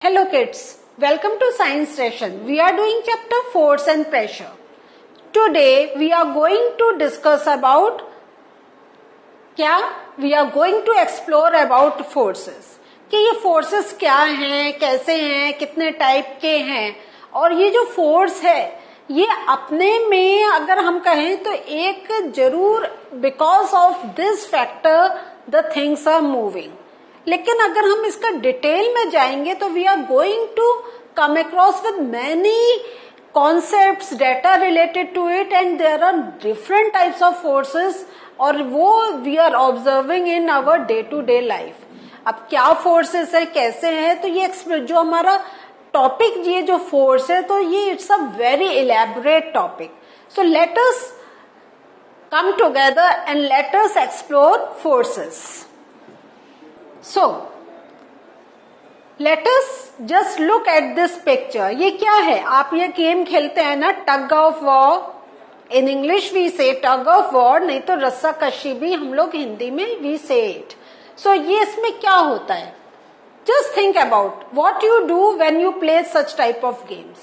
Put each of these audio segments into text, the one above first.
Hello kids, welcome to science session. We are doing chapter force and pressure. Today we are going to discuss about we are going to explore about forces. कि ये forces क्या हैं, कैसे हैं, कितने type के हैं और ये जो force है ये अपने में अगर हम कहें तो एक जरूर because of this factor the things are moving. लेकिन अगर हम इसका डिटेल में जाएंगे तो we are going to come across with many concepts data related to it and there are different types of forces और वो we are observing in our day to day life. अब क्या फोर्सेस है, कैसे हैं, तो ये जो हमारा टॉपिक ये जो फोर्स है तो ये it's a very elaborate topic. So let us come together and let us explore forces. So, let us just look at this picture. ये क्या है? आप ये गेम खेलते हैं ना, tug of war. In English we say tug of war, नहीं तो रस्सा कशी भी हम लोग हिंदी में वी से इट. सो ये इसमें क्या होता है? Just think about what you do when you play such type of games.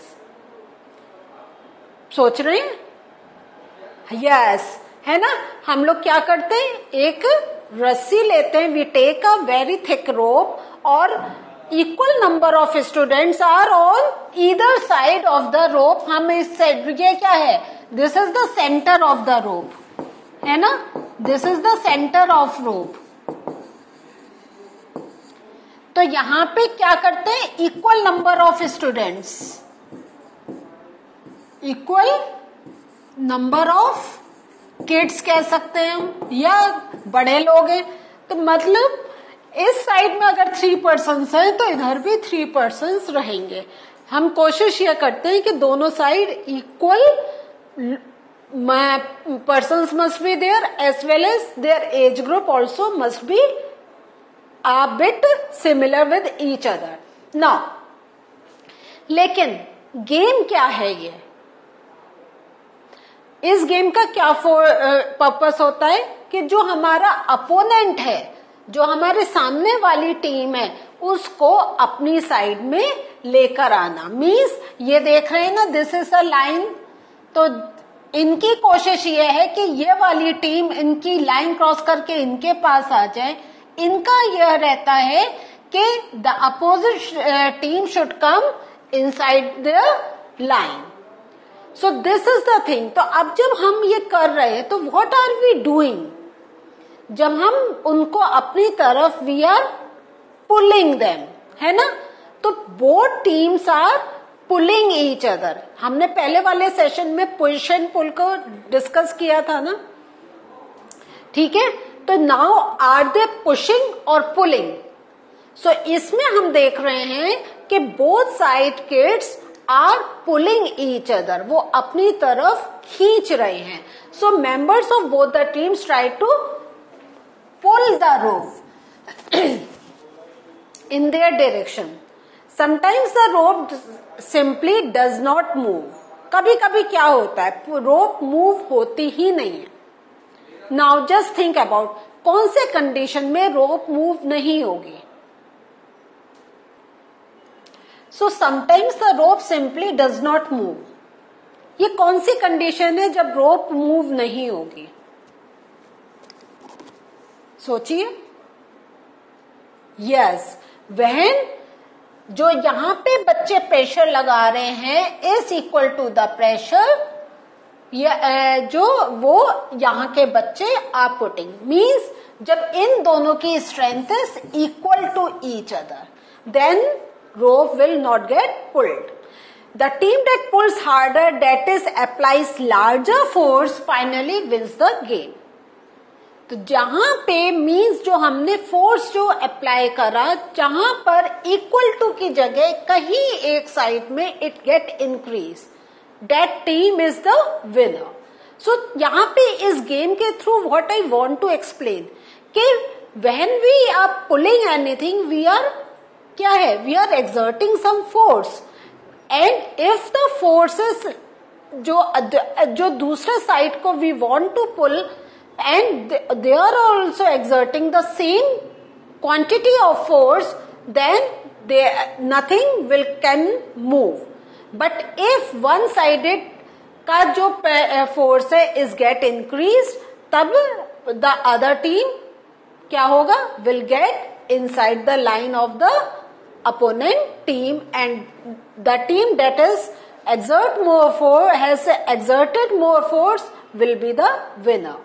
सोच रहे हैं? यस, है ना. हम लोग क्या करते हैं, एक रस्सी लेते हैं, we take a very thick rope और equal number of students are on either side of the rope. हम इस साइड, ये क्या है, this is the centre of the rope, है ना, this is the centre of rope. तो यहां पे क्या करते हैं, equal number of students, equal number of kids कह सकते हैं हम, या बड़े लोग हैं. तो मतलब इस साइड में अगर 3 पर्सन्स हैं तो इधर भी 3 पर्सन्स रहेंगे. हम कोशिश ये करते हैं कि दोनों side equal persons must be there as well as their as group also must be a bit similar with each other. Now, लेकिन गेम क्या है ये, इस गेम का क्या पर्पस होता है कि जो हमारा अपोनेंट है, जो हमारे सामने वाली टीम है, उसको अपनी साइड में लेकर आना. मींस ये देख रहे हैं ना, दिस इज अ लाइन, तो इनकी कोशिश ये है कि ये वाली टीम इनकी लाइन क्रॉस करके इनके पास आ जाए. इनका यह रहता है कि the opposite team should come inside the line. So this is the thing. तो अब जब हम ये कर रहे हैं तो व्हाट आर वी डूइंग, जब हम उनको अपनी तरफ वी आर पुलिंग देम, है ना. तो both teams are pulling each other. हमने पहले वाले सेशन में पुश एंड पुल को डिस्कस किया था ना, ठीक है. तो नाउ आर दे पुशिंग और पुलिंग. सो इसमें हम देख रहे हैं कि both side kids are pulling each other, वो अपनी तरफ खींच रहे हैं. So members of both the teams try to pull the rope in their direction. Sometimes the rope simply does not move. कभी कभी क्या होता है, रोप मूव होती ही नहीं है. नाउ जस्ट थिंक अबाउट, कौन से कंडीशन में रोप मूव नहीं होगी. So sometimes the rope simply does not move. ये कौन सी कंडीशन है जब रोप मूव नहीं होगी, सोचिए. यस, व्हेन जो यहां पे बच्चे प्रेशर लगा रहे हैं is equal to the pressure जो वो यहाँ के बच्चे आर पुटिंग. मीन्स जब इन दोनों की strength is equal to each other, then rope will not get pulled. The team that pulls harder, that is applies larger force, finally wins the game. तो जहां पे मीन्स जो हमने फोर्स जो अप्लाई करा, जहां पर इक्वल टू की जगह कहीं एक साइड में it get increase, that team is the winner. So यहाँ पे इस गेम के through what I want to explain कि when we are pulling anything, we are क्या है, we are exerting some force and if the forces जो दूसरे side को we want to pull and they are also exerting the same quantity of force, then nothing will can move. But if one sided का जो force है is get increased, तब the other team क्या होगा, will get inside the line of the opponent team, and the team that is has exerted more force will be the winner.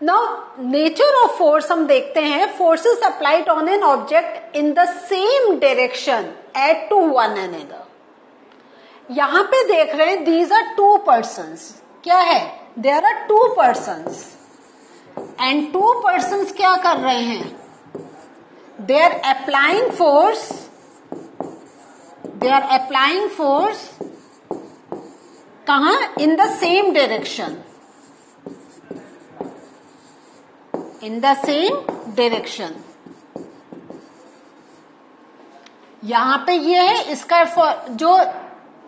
Now nature of force हम देखते हैं. Forces applied on an object in the same direction at to one another. यहां पे देख रहे हैं these are two persons. क्या है, there are two persons and two persons क्या कर रहे हैं, they are applying force कहां, in the same direction, in the same direction. यहां पे ये है, इसका जो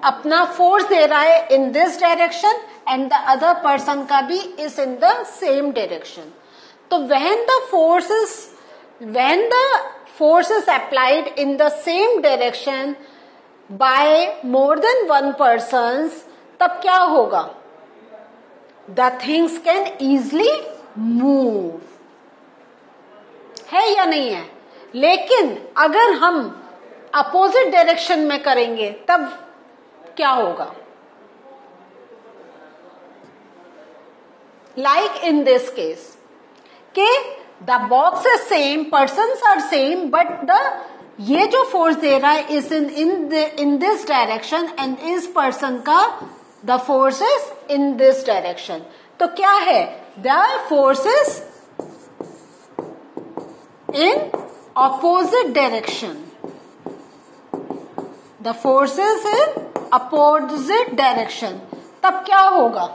अपना फोर्स दे रहा है in this direction and the other person का भी is in the same direction. तो when the force is applied in the same direction by more than one persons, तब क्या होगा, the things can easily move. है या नहीं है. लेकिन अगर हम अपोजिट डायरेक्शन में करेंगे तब क्या होगा, लाइक इन दिस केस के the box is same, persons are same, but ये जो फोर्स दे रहा है is in this direction and इस पर्सन का the force is in this direction. तो क्या है, the forces in opposite direction, the forces in opposite direction. तब क्या होगा,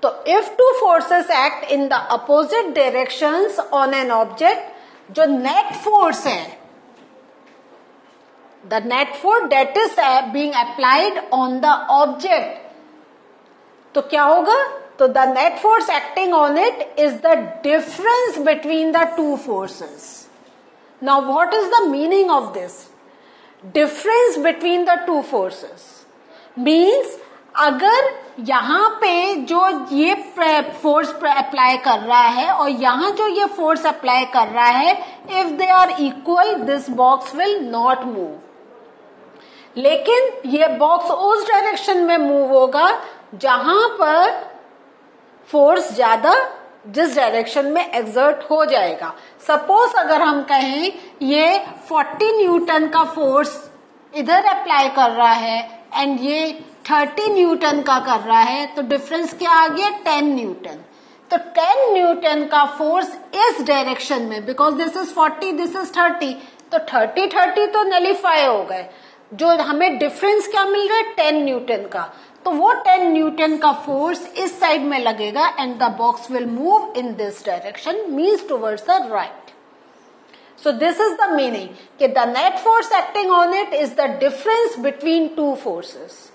तो if two forces act in the opposite directions on an object, जो net force है, the net force that is being applied on the object, तो क्या होगा, तो the net force acting on it is the difference between the two forces. Now what is the meaning of this? Difference between the two forces means अगर यहाँ पे जो ये force apply कर रहा है और यहाँ जो ये फोर्स अप्लाई कर रहा है, if they are equal, this box will not move. लेकिन ये बॉक्स उस डायरेक्शन में मूव होगा जहां पर फोर्स ज्यादा जिस डायरेक्शन में एक्सर्ट हो जाएगा. सपोज अगर हम कहें ये 40 न्यूटन का फोर्स इधर अप्लाई कर रहा है एंड ये 30 न्यूटन का कर रहा है, तो डिफरेंस क्या आ गया, 10 न्यूटन. तो 10 न्यूटन का फोर्स इस डायरेक्शन में, because this is 40 this is 30, तो 30 तो नलिफाई हो गए. जो हमें डिफरेंस क्या मिल रहा है, 10 न्यूटन का. तो वो 10 न्यूटन का फोर्स इस साइड में लगेगा and the box will move in this direction, means towards the right. So this is the meaning कि the net force acting on it is the difference between two forces.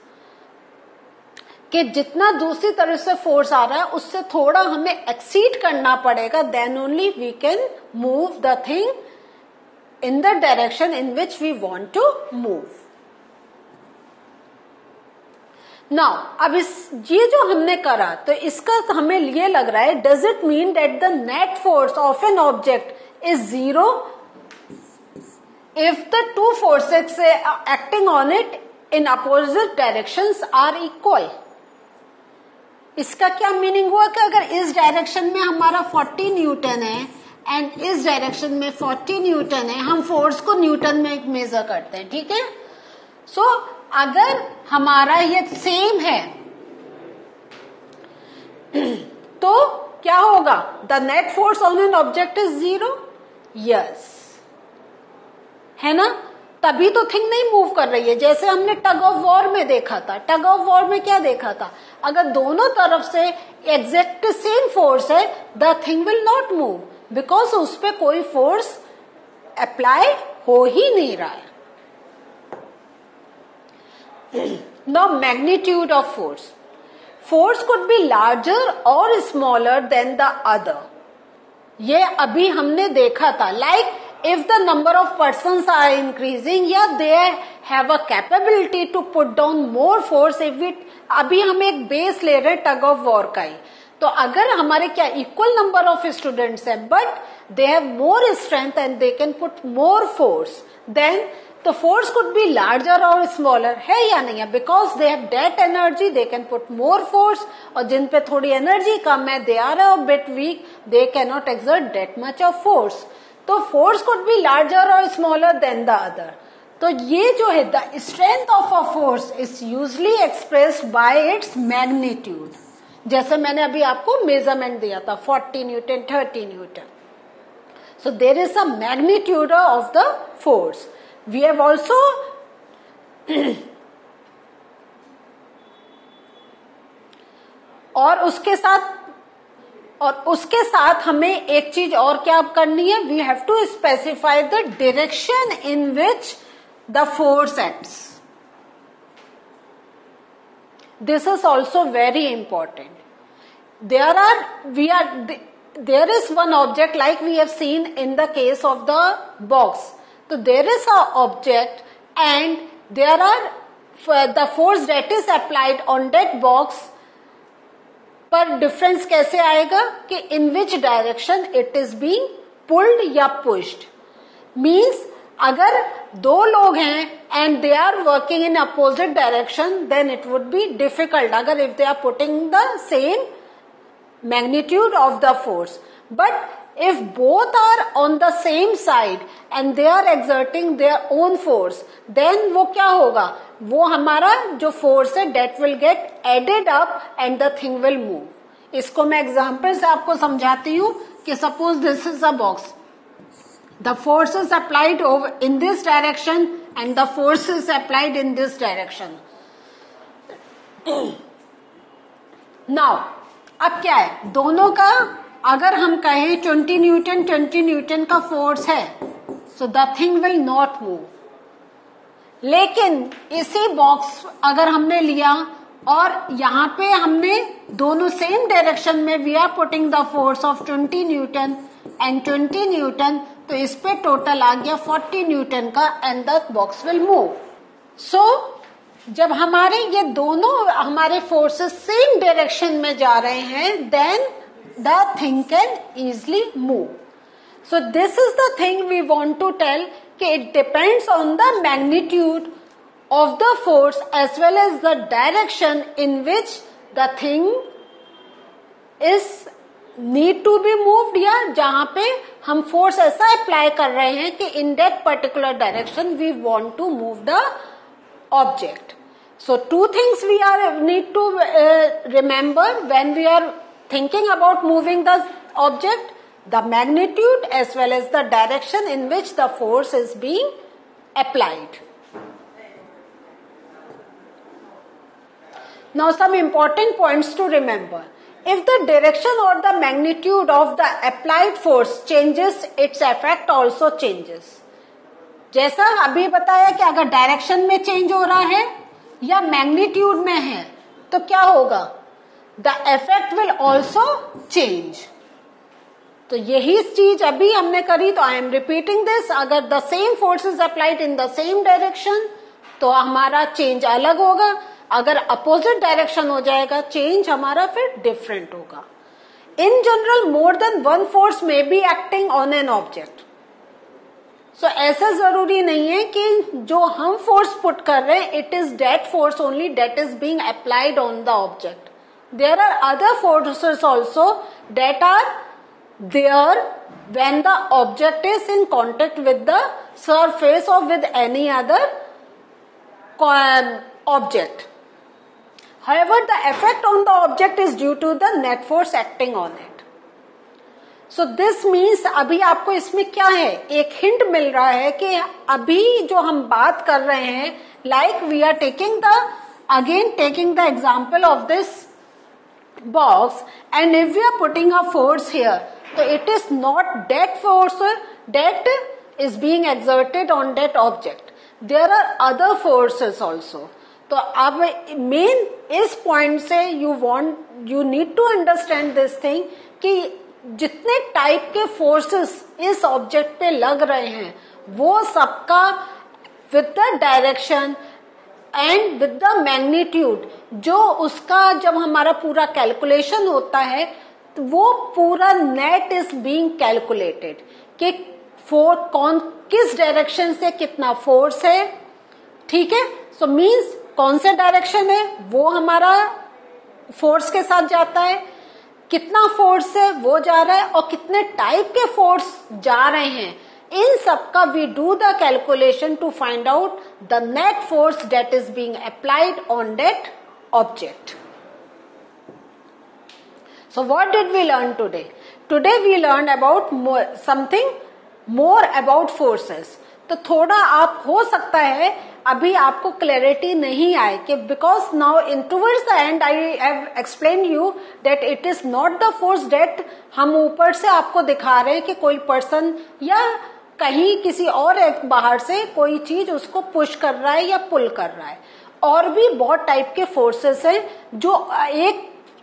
कि जितना दूसरी तरफ से force आ रहा है उससे थोड़ा हमें एक्सीड करना पड़ेगा, then only we can move the thing in the direction in which we want to move. Now अब ये जो हमने करा, तो इसका हमें ये लग रहा है, does it mean that the net force of an object is zero if the two forces acting on it in opposite directions are equal. इसका क्या मीनिंग हुआ कि अगर इस डायरेक्शन में हमारा 40 न्यूटन है एंड इस डायरेक्शन में 40 न्यूटन है, हम फोर्स को न्यूटन में मेजर करते हैं, ठीक है. सो अगर हमारा ये सेम है तो क्या होगा, the net force on an object is zero. Yes, है ना. तभी तो थिंग नहीं मूव कर रही है. जैसे हमने टग ऑफ वॉर में देखा था, टग ऑफ वॉर में क्या देखा था, अगर दोनों तरफ से एग्जैक्ट सेम फोर्स है, the thing will not move, because उस पर कोई फोर्स अप्लाई हो ही नहीं रहा है. Now magnitude of force. Force could be larger or smaller than the other. ये अभी हमने देखा था, like if the number of persons are increasing, yeah, they have a capability to put down more force if it, अभी हम एक base ले रहे हैं टग ऑफ वॉर का ही, तो अगर हमारे क्या इक्वल नंबर ऑफ स्टूडेंट्स हैं but they have more strength and they can put more force, then the force could be larger or smaller, है या नहीं है, because they have that energy, they can put more force, और जिन पे थोड़ी energy कम है, they are a bit weak, they cannot exert that much of force. तो force could be larger or smaller than the other. तो ये जो है the strength of a force is usually expressed by its magnitude. जैसे मैंने अभी आपको measurement दिया था 40 Newton 30 Newton. So there is a magnitude of the force. We have also और उसके साथ हमें एक चीज और क्या करनी है, we have to specify the direction in which the force acts. This is also very important. there is one object like we have seen in the case of the box. So there is a object and there are the force that is applied on that box, पर difference कैसे आएगा कि in which direction it is being pulled या pushed. Means अगर दो लोग हैं and they are working in opposite direction then it would be difficult अगर if they are putting the same magnitude of the force. But if both are on the same side and they are exerting their own force, then वो क्या होगा, वो हमारा जो force है that will get added up and the thing will move. इसको मैं example से आपको समझाती हूँ कि suppose this is a box. The force is applied over in this direction and the force is applied in this direction. Now अब क्या है, दोनों का अगर हम कहें 20 न्यूटन का फोर्स है, so the thing will not move. लेकिन इसी बॉक्स अगर हमने लिया और यहाँ पे हमने दोनों सेम डायरेक्शन में we are putting the force of 20 newton and 20 newton, तो इस पे टोटल आ गया 40 न्यूटन का and the box will move. So जब हमारे ये दोनों हमारे फोर्सेस सेम डायरेक्शन में जा रहे हैं then the thing can easily move. So this is the thing we want to tell कि it depends on the magnitude of the force as well as the direction in which the thing is need to be moved, या जहां पे हम force ऐसा apply कर रहे हैं कि in that particular direction we want to move the object. So two things we need to remember when we are thinking about moving the object: the magnitude as well as the direction in which the force is being applied. Now some important points to remember. If the direction or the magnitude of the applied force changes, its effect also changes. जैसा अभी बताया कि अगर direction में change हो रहा है या मैग्नीट्यूड में है तो क्या होगा, the effect will also change. तो यही चीज अभी हमने करी, तो आई एम रिपीटिंग दिस. अगर the same force is applied in the same direction तो हमारा चेंज अलग होगा, अगर अपोजिट डायरेक्शन हो जाएगा चेंज हमारा फिर डिफरेंट होगा. In general more than one force may be acting on an object. So ऐसा जरूरी नहीं है कि जो हम फोर्स पुट कर रहे हैं it is that force only that is being applied on the object. There are other forces also that are there when the object is in contact with the surface or with any other object. However, the effect on the object is due to the net force acting on it. So this means अभी आपको इसमें क्या है, एक hint मिल रहा है कि अभी जो हम बात कर रहे हैं, like we are taking the example of this box, and if we are putting a force here, so it is not that force that is being exerted on that object. There are other forces also. तो अब main इस point से you need to understand this thing कि जितने type के forces इस object पे लग रहे हैं वो सबका with the direction and with the magnitude, जो उसका जब हमारा पूरा कैलकुलेशन होता है तो वो पूरा नेट इज बीइंग कैलकुलेटेड कि कौन किस डायरेक्शन से कितना फोर्स है, ठीक है। सो मीन्स कौन से डायरेक्शन है वो हमारा फोर्स के साथ जाता है, कितना फोर्स है वो जा रहा है, और कितने टाइप के फोर्स जा रहे हैं, इन सब का we do the calculation to find out the net force that is being applied on that object. So what did we learn today? Today we learned about something more about forces. तो थोड़ा आप हो सकता है अभी आपको clarity नहीं आए कि because now in towards the and I have explain you that it is not the force that हम ऊपर से आपको दिखा रहे हैं कि कोई पर्सन या कहीं किसी और एक बाहर से कोई चीज उसको पुश कर रहा है या पुल कर रहा है. और भी बहुत टाइप के फोर्सेस हैं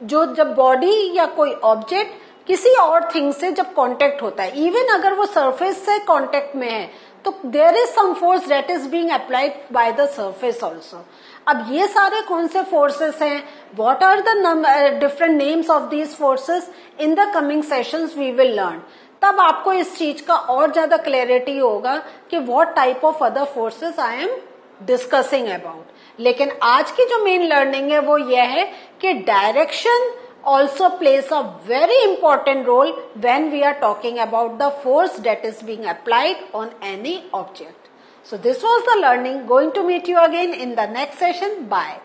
जो जब बॉडी या कोई ऑब्जेक्ट किसी और थिंग से जब कांटेक्ट होता है, इवन अगर वो सरफेस से कांटेक्ट में है, तो there is some force that is being applied by the surface also. अब ये सारे कौन से फोर्सेस हैं, what are the different names of these forces, in the coming sessions we will learn. तब आपको इस चीज का और ज्यादा क्लैरिटी होगा कि what type of other forces I am discussing about. लेकिन आज की जो मेन लर्निंग है वो ये है कि direction also plays a very important role when we are talking about the force that is being applied on any object. So this was the learning. Going to meet you again in the next session. Bye.